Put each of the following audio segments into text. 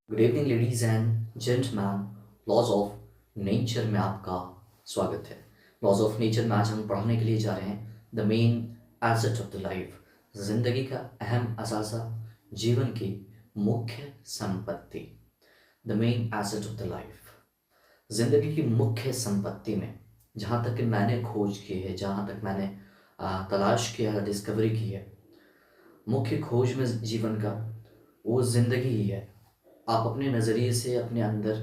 Good evening ladies and gentleman. Laws of nature में आपका स्वागत है। लॉज ऑफ नेचर में आज हम पढ़ने के लिए जा रहे हैं the main asset of the life. जिंदगी का अहम असासा, जीवन की मुख्य संपत्ति। The main asset of the life, जिंदगी की मुख्य संपत्ति में जहाँ तक कि मैंने खोज की है, जहाँ तक मैंने तलाश किया है, डिस्कवरी की है, मुख्य खोज में जीवन का वो जिंदगी ही है। आप अपने नज़रिए से अपने अंदर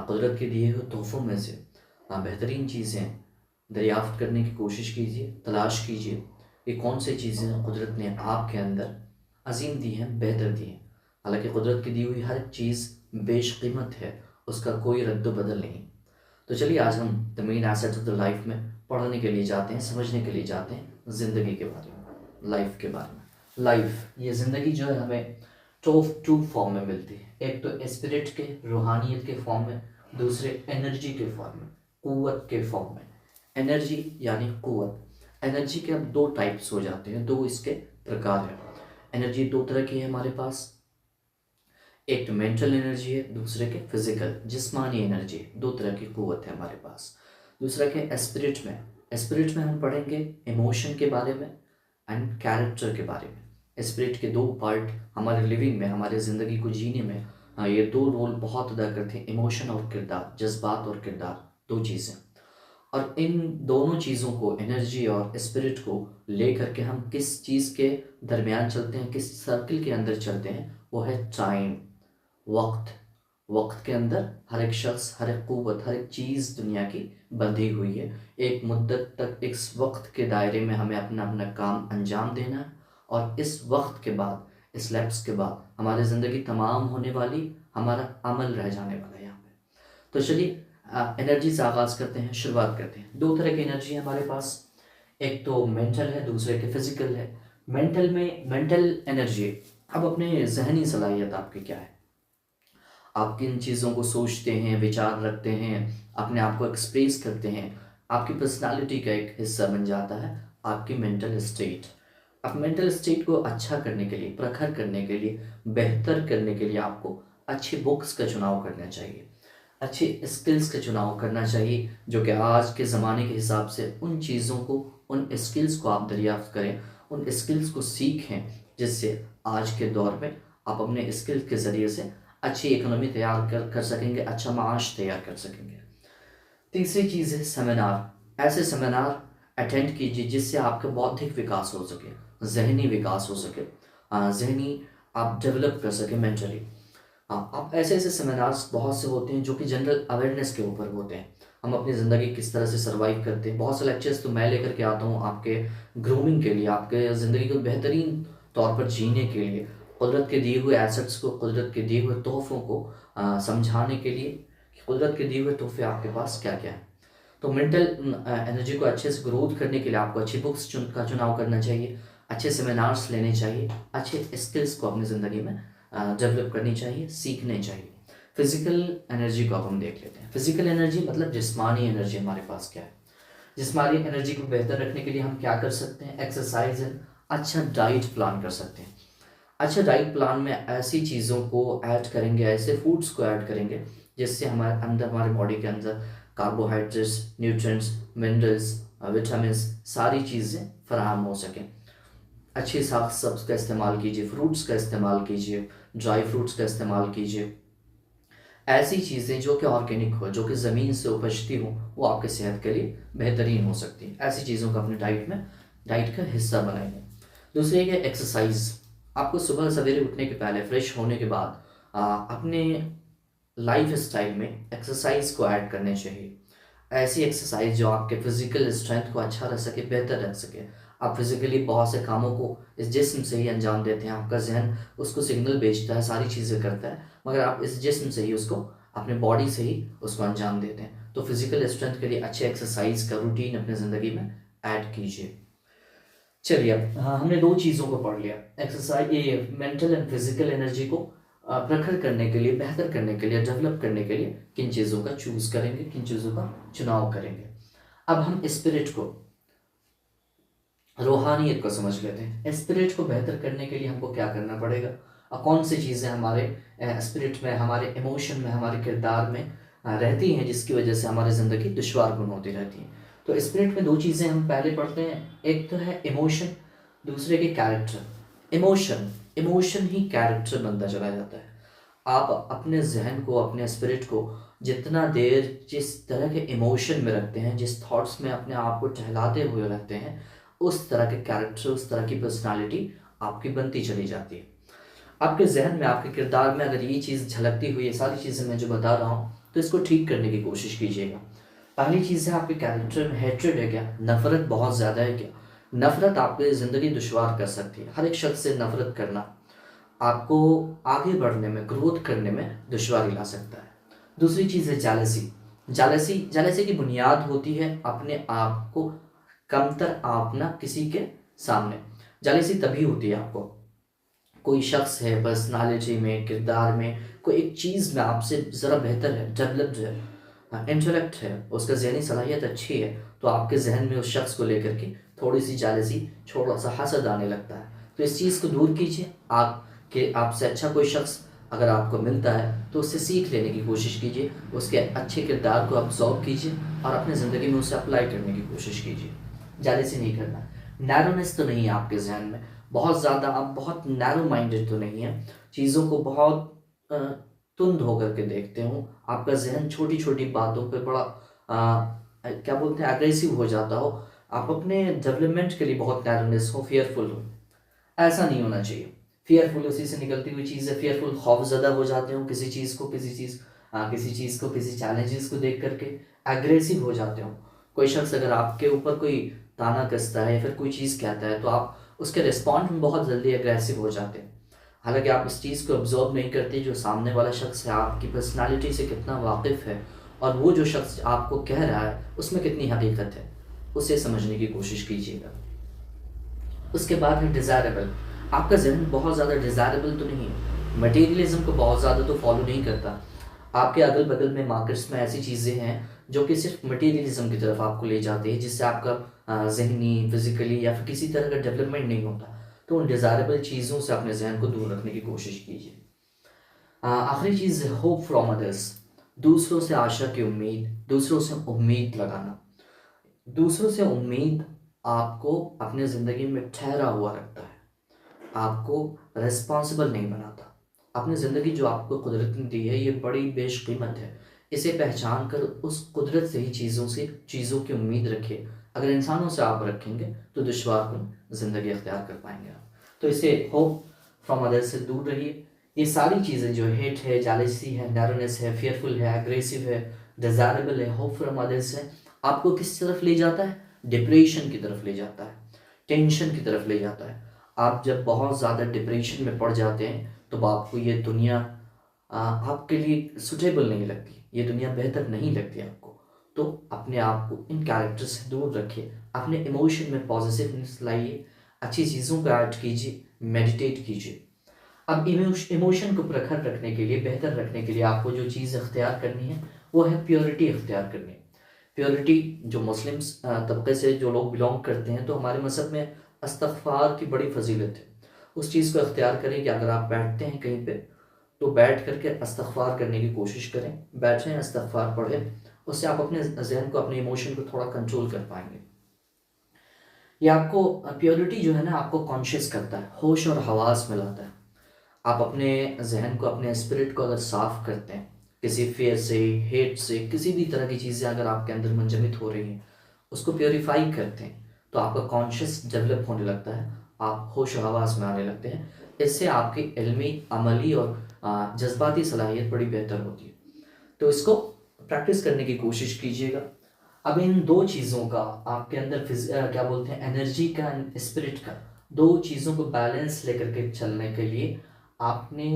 कुदरत के दिए हुए तोहफों में से बेहतरीन चीज़ें दरियाफ्त करने की कोशिश कीजिए, तलाश कीजिए कि कौन सी चीज़ें कुदरत ने आपके अंदर अजीम दी हैं, बेहतर दी हैं। हालांकि कुदरत की दी हुई हर चीज़ बेशकीमत है, उसका कोई रद्द बदल नहीं। तो चलिए आज हम the main asset of the life में पढ़ने के लिए जाते हैं, समझने के लिए जाते हैं ज़िंदगी के बारे में, लाइफ के बारे में। लाइफ, ये ज़िंदगी जो है हमें टू फॉर्म में मिलती है। एक तो स्पिरिट के, रूहानियत के फॉर्म में, दूसरे एनर्जी के फॉर्म में, कुव्वत के फॉर्म में। एनर्जी यानी कुव्वत। एनर्जी के अब दो टाइप्स हो जाते हैं, दो इसके प्रकार हैं। एनर्जी दो तरह की है हमारे पास, एक तो मेंटल एनर्जी है, दूसरे के फिजिकल जिस्मानी एनर्जी। दो तरह की कुव्वत है हमारे पास। दूसरा के स्पिरिट में, स्पिरिट में हम पढ़ेंगे इमोशन के बारे में एंड कैरेक्टर के बारे में। स्पिरिट के दो पार्ट हमारे लिविंग में, हमारे ज़िंदगी को जीने में ये दो रोल बहुत अदा करते हैं, इमोशन और किरदार, जज्बात और किरदार, दो चीज़ें। और इन दोनों चीज़ों को, एनर्जी और स्पिरिट को लेकर के हम किस चीज़ के दरमियान चलते हैं, किस सर्किल के अंदर चलते हैं, वो है टाइम, वक्त। वक्त के अंदर हर एक शख्स, हर एक कुव्वत, हर एक चीज़ दुनिया की बंधी हुई है। एक मुद्दत तक इस वक्त के दायरे में हमें अपना अपना काम अंजाम देना है, और इस वक्त के बाद, इस लैप्स के बाद हमारी ज़िंदगी तमाम होने वाली, हमारा अमल रह जाने वाला है यहाँ पे। तो चलिए एनर्जी से आगाज़ करते हैं, शुरुआत करते हैं। दो तरह की एनर्जी है हमारे पास, एक तो मेंटल है, दूसरे के फिजिकल है। मेंटल एनर्जी, अब अपने जहनी सलाहियत आपकी क्या है, आप किन चीज़ों को सोचते हैं, विचार रखते हैं, अपने आप को एक्सप्रेस करते हैं, आपकी पर्सनालिटी का एक हिस्सा बन जाता है आपकी मेंटल स्टेट। अब मेंटल स्टेट को अच्छा करने के लिए, प्रखर करने के लिए, बेहतर करने के लिए आपको अच्छी बुक्स का चुनाव करना चाहिए, अच्छे स्किल्स का चुनाव करना चाहिए, जो कि आज के ज़माने के हिसाब से उन चीज़ों को, उन स्किल्स को आप दरियाफ्त करें, उन स्किल्स को सीखें, जिससे आज के दौर में आप अपने स्किल के ज़रिए से अच्छी इकोनॉमी तैयार कर सकेंगे, अच्छा माश तैयार कर सकेंगे। तीसरी चीज़ है सेमिनार। ऐसे सेमिनार अटेंड कीजिए जिससे आपका बौद्धिक विकास हो सके, जहनी विकास हो सके, जहनी आप डेवलप कर सके मेंटली। हाँ, अब ऐसे ऐसे सेमिनार्स बहुत से होते हैं जो कि जनरल अवेयरनेस के ऊपर होते हैं। हम अपनी ज़िंदगी किस तरह से सर्वाइव करते हैं, बहुत से लेक्चर्स तो मैं लेकर के आता हूँ आपके ग्रूमिंग के लिए, आपके ज़िंदगी को बेहतरीन तौर पर जीने के लिए, कुदरत के दिए हुए एसेट्स को, कुदरत के दिए हुए तोहफ़ों को समझाने के लिए कि कुदरत के दिए हुए तोहफे आपके पास क्या क्या हैं। तो मेंटल एनर्जी को अच्छे से ग्रोथ करने के लिए आपको अच्छी बुक्स का चुनाव करना चाहिए, अच्छे सेमिनार्स लेने चाहिए, अच्छे स्किल्स को अपनी ज़िंदगी में डेवलप करनी चाहिए, सीखने चाहिए। फिजिकल एनर्जी को अब हम देख लेते हैं। फिजिकल एनर्जी मतलब जिस्मानी एनर्जी हमारे पास क्या है। जिस्मानी एनर्जी को बेहतर रखने के लिए हम क्या कर सकते हैं, एक्सरसाइज है, अच्छा डाइट प्लान कर सकते हैं। अच्छा डाइट प्लान में ऐसी चीज़ों को ऐड करेंगे, ऐसे फूड्स को ऐड करेंगे जिससे हमारे अंदर, हमारे बॉडी के अंदर कार्बोहाइड्रेट्स, न्यूट्रिएंट्स, मिनरल्स, विटामिन, सारी चीज़ें फराहम हो सकें। अच्छे साग सब्ज़ का इस्तेमाल कीजिए, फ्रूट्स का इस्तेमाल कीजिए, ड्राई फ्रूट्स का इस्तेमाल कीजिए। ऐसी चीज़ें जो कि ऑर्गेनिक हो, जो कि ज़मीन से उपजती हो, वो आपके सेहत के लिए बेहतरीन हो सकती है। ऐसी चीज़ों को अपने डाइट का हिस्सा बनाइए। दूसरी है एक्सरसाइज। आपको सुबह सवेरे उठने के पहले, फ्रेश होने के बाद अपने लाइफ स्टाइल में एक्सरसाइज को ऐड करने चाहिए। ऐसी एक्सरसाइज जो आपके फिजिकल स्ट्रेंथ को अच्छा रख सके, बेहतर रख सके। आप फिजिकली बहुत से कामों को इस जिस्म से ही अंजाम देते हैं, आपका जहन उसको सिग्नल भेजता है, सारी चीज़ें करता है, मगर आप इस जिस्म से ही उसको, अपने बॉडी से ही उसको अंजाम देते हैं। तो फिजिकल स्ट्रेंथ के लिए अच्छे एक्सरसाइज का रूटीन अपने ज़िंदगी में ऐड कीजिए। चलिए अब हाँ, हमने दो चीज़ों को पढ़ लिया, एक्सरसाइज, ये मेंटल एंड फिजिकल एनर्जी को प्रखर करने के लिए, बेहतर करने के लिए, डेवलप करने के लिए किन चीज़ों का चूज़ करेंगे, किन चीज़ों का चुनाव करेंगे। अब हम स्पिरिट को, रूहानियत को समझ लेते हैं। स्पिरिट को बेहतर करने के लिए हमको क्या करना पड़ेगा, कौन सी चीज़ें हमारे स्पिरिट में, हमारे इमोशन में, हमारे किरदार में रहती हैं, जिसकी वजह से हमारी ज़िंदगी दुश्वार गुन होती रहती है। तो स्पिरिट में दो चीज़ें हम पहले पढ़ते हैं, एक तो है इमोशन, दूसरे के कैरेक्टर। इमोशन ही कैरेक्टर बनता चला जाता है। आप अपने जहन को, अपने स्पिरिट को जितना देर जिस तरह के इमोशन में रखते हैं, जिस थॉट्स में अपने आप को टहलाते हुए रखते हैं, उस तरह के कैरेक्टर, उस तरह की पर्सनालिटी आपकी बनती चली जाती है। आपके जहन में, आपके किरदार में अगर ये चीज़ झलकती हुई, ये सारी चीज़ें मैं जो बता रहा हूँ, तो इसको ठीक करने की कोशिश कीजिएगा। पहली चीज़ है, आपके कैरेक्टर में हेट्रेड है क्या, नफरत बहुत ज़्यादा है क्या। नफरत आपकी ज़िंदगी दुश्वार कर सकती है। हर एक शख्स से नफरत करना आपको आगे बढ़ने में, ग्रोथ करने में दुश्वारी ला सकता है। दूसरी चीज़ है जालसी। जालसी की बुनियाद होती है अपने आप को कमतर आंकना किसी के सामने। जालसी तभी होती है आपको, कोई शख्स है पर्सनालिटी में, किरदार में, कोई एक चीज़ में आपसे ज़रा बेहतर है, डेवलप्ड है, इंटेलेक्ट है, उसका जहनी सलाहियत अच्छी है, तो आपके जहन में उस शख्स को लेकर के थोड़ी सी जालसी, थोड़ा सा हसद आने लगता है। तो इस चीज़ को दूर कीजिए। आपसे अच्छा कोई शख्स अगर आपको मिलता है तो उससे सीख लेने की कोशिश कीजिए, उसके अच्छे किरदार को अब्जॉर्ब कीजिए और अपने ज़िंदगी में उसे अप्लाई करने की कोशिश कीजिए। जालसी नहीं करना। नैरोनेस तो नहीं है आपके जहन में, बहुत ज़्यादा आप बहुत नैरो माइंडेड तो नहीं है, चीज़ों को बहुत तुंद होकर के देखते हो। आपका जहन छोटी छोटी बातों पे बड़ा क्या बोलते हैं, एग्रेसिव हो जाता हो। आप अपने डेवलपमेंट के लिए बहुत नैरोनेस हो, फेयरफुल हो, ऐसा नहीं होना चाहिए। फेयरफुल उसी से निकलती हुई चीज़ है। फेयरफुल खौफज़दा हो जाते हो किसी चीज़ को, किसी चैलेंजेस को देख करके एग्रेसिव हो जाते हो। कोई शख्स अगर आपके ऊपर कोई ताना कसता है या फिर कोई चीज़ कहता है तो आप उसके रिस्पॉन्ड में बहुत जल्दी एग्रेसिव हो जाते हैं। हालांकि आप इस चीज़ को ऑब्जर्व नहीं करते, जो सामने वाला शख्स है आपकी पर्सनालिटी से कितना वाकिफ़ है और वो जो शख्स आपको कह रहा है उसमें कितनी हकीकत है, उसे समझने की कोशिश कीजिएगा। उसके बाद है डिज़ायरेबल। आपका जहन बहुत ज़्यादा डिज़ायरेबल तो नहीं है, मटेरियलिज्म को बहुत ज़्यादा तो फॉलो नहीं करता। आपके अगल बगल में मार्केट्स में ऐसी चीज़ें हैं जो कि सिर्फ मटेरियलिज्म की तरफ आपको ले जाती है, जिससे आपका ज़हनी, फिज़िकली या फिर किसी तरह का डेवलपमेंट नहीं होता। तो उन डिज़ायरेबल चीज़ों से अपने जहन को दूर रखने की कोशिश कीजिए। आखिरी चीज़ है होप फ्रॉम अदर्स। दूसरों से आशा की उम्मीद, दूसरों से उम्मीद लगाना। दूसरों से उम्मीद आपको अपने ज़िंदगी में ठहरा हुआ रखता है, आपको रिस्पॉन्सिबल नहीं बनाता। अपनी ज़िंदगी जो आपको कुदरत ने दी है, ये बड़ी बेशकीमत है। इसे पहचान कर उस कुदरत से ही चीज़ों की उम्मीद रखिए। अगर इंसानों से आप रखेंगे तो दुश्वार ज़िंदगी अख्तियार कर पाएंगे आप। तो इसे होप फ्रॉम अदर्स से दूर रहिए। ये सारी चीज़ें जो हेट है, जालसी है, नैरोनेस है, फेयरफुल है, एग्रेसिव है, डिज़ायरेबल है, होप फ्रॉम अदर्स है, आपको किस तरफ ले जाता है? डिप्रेशन की तरफ ले जाता है, टेंशन की तरफ ले जाता है। आप जब बहुत ज़्यादा डिप्रेशन में पड़ जाते हैं तो आपको ये दुनिया आपके लिए सुटेबल नहीं लगती, ये दुनिया बेहतर नहीं लगती आपको। तो अपने आप को इन कैरेक्टर से दूर रखिए, अपने इमोशन में पॉजिटिवनेस लाइए, अच्छी चीज़ों को ऐड कीजिए, मेडिटेट कीजिए। अब इमोशन को प्रखर रखने के लिए, बेहतर रखने के लिए आपको जो चीज़ अख्तियार करनी है वो है प्योरिटी अख्तियार करनी है। प्योरिटी, जो मुस्लिम्स तबके से जो लोग बिलोंग करते हैं, तो हमारे मज़हब में इस्तग़फ़ार की बड़ी फजीलत है। उस चीज़ को अख्तियार करें कि अगर आप बैठते हैं कहीं पे तो बैठ करके इस्तग़फ़ार करने की कोशिश करें, बैठें, इस्तग़फ़ार पढ़ें। उससे आप अपने जहन को, अपने इमोशन को थोड़ा कंट्रोल कर पाएंगे। ये आपको प्योरिटी जो है ना, आपको कॉन्शियस करता है, होश और हवास में लाता है। आप अपने जहन को, अपने स्पिरिट को अगर साफ़ करते हैं किसी फेयर से, हेट से, किसी भी तरह की चीज़ें अगर आपके अंदर मंजमित हो रही हैं, उसको प्योरीफाई करते हैं तो आपका कॉन्शियस डेवलप होने लगता है, आप होश और हवास में आने लगते हैं। इससे आपकी इल्मी, अमली और जज्बाती सलाहियत बड़ी बेहतर होती है। तो इसको प्रैक्टिस करने की कोशिश कीजिएगा। अब इन दो चीज़ों का आपके अंदर क्या बोलते हैं, एनर्जी का, स्पिरिट का, दो चीज़ों को बैलेंस लेकर के चलने के लिए आपने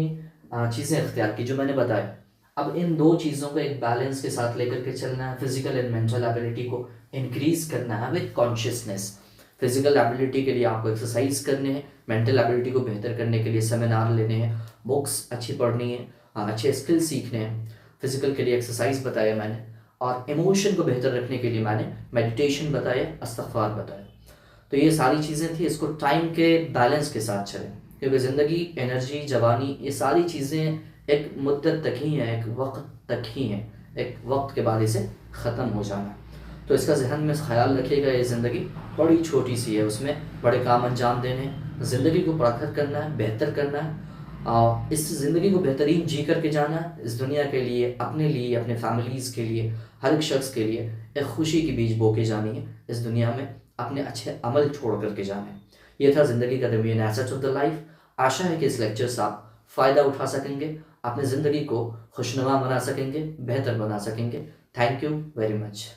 चीज़ें अख्तियार की जो मैंने बताया। अब इन दो चीज़ों को एक बैलेंस के साथ लेकर के चलना है। फिजिकल एंड मेंटल एबिलिटी को इंक्रीज करना है विद कॉन्शियसनेस। फिजिकल एबिलिटी के लिए आपको एक्सरसाइज करने हैं, मेंटल एबिलिटी को बेहतर करने के लिए सेमिनार लेने हैं, बुक्स अच्छी पढ़नी है, अच्छे स्किल सीखने हैं। फिजिकल के लिए एक्सरसाइज बताया मैंने, और इमोशन को बेहतर रखने के लिए मैंने मेडिटेशन बताया, इस्तग़फ़ार बताया। तो ये सारी चीज़ें थी। इसको टाइम के बैलेंस के साथ चलें, क्योंकि ज़िंदगी, एनर्जी, जवानी, ये सारी चीज़ें एक मुद्दत तक ही हैं, एक वक्त तक ही हैं, एक वक्त के बाद इसे ख़त्म हो जाना है। तो इसका ज़हन में ख़्याल रखिएगा, ये ज़िंदगी बड़ी छोटी सी है, उसमें बड़े काम अंजाम देने हैं, ज़िंदगी को प्रखर करना है, बेहतर करना है, इस ज़िंदगी को बेहतरीन जी करके जाना है, इस दुनिया के लिए, अपने फैमिलीज़ के लिए, हर एक शख्स के लिए एक खुशी की बीज बो के जानी है, इस दुनिया में अपने अच्छे अमल छोड़ करके जाने हैं। ये था ज़िंदगी का the main asset of the life. आशा है कि इस लेक्चर से आप फ़ायदा उठा सकेंगे, अपनी ज़िंदगी को खुशनुमा बना सकेंगे, बेहतर बना सकेंगे। Thank you very much.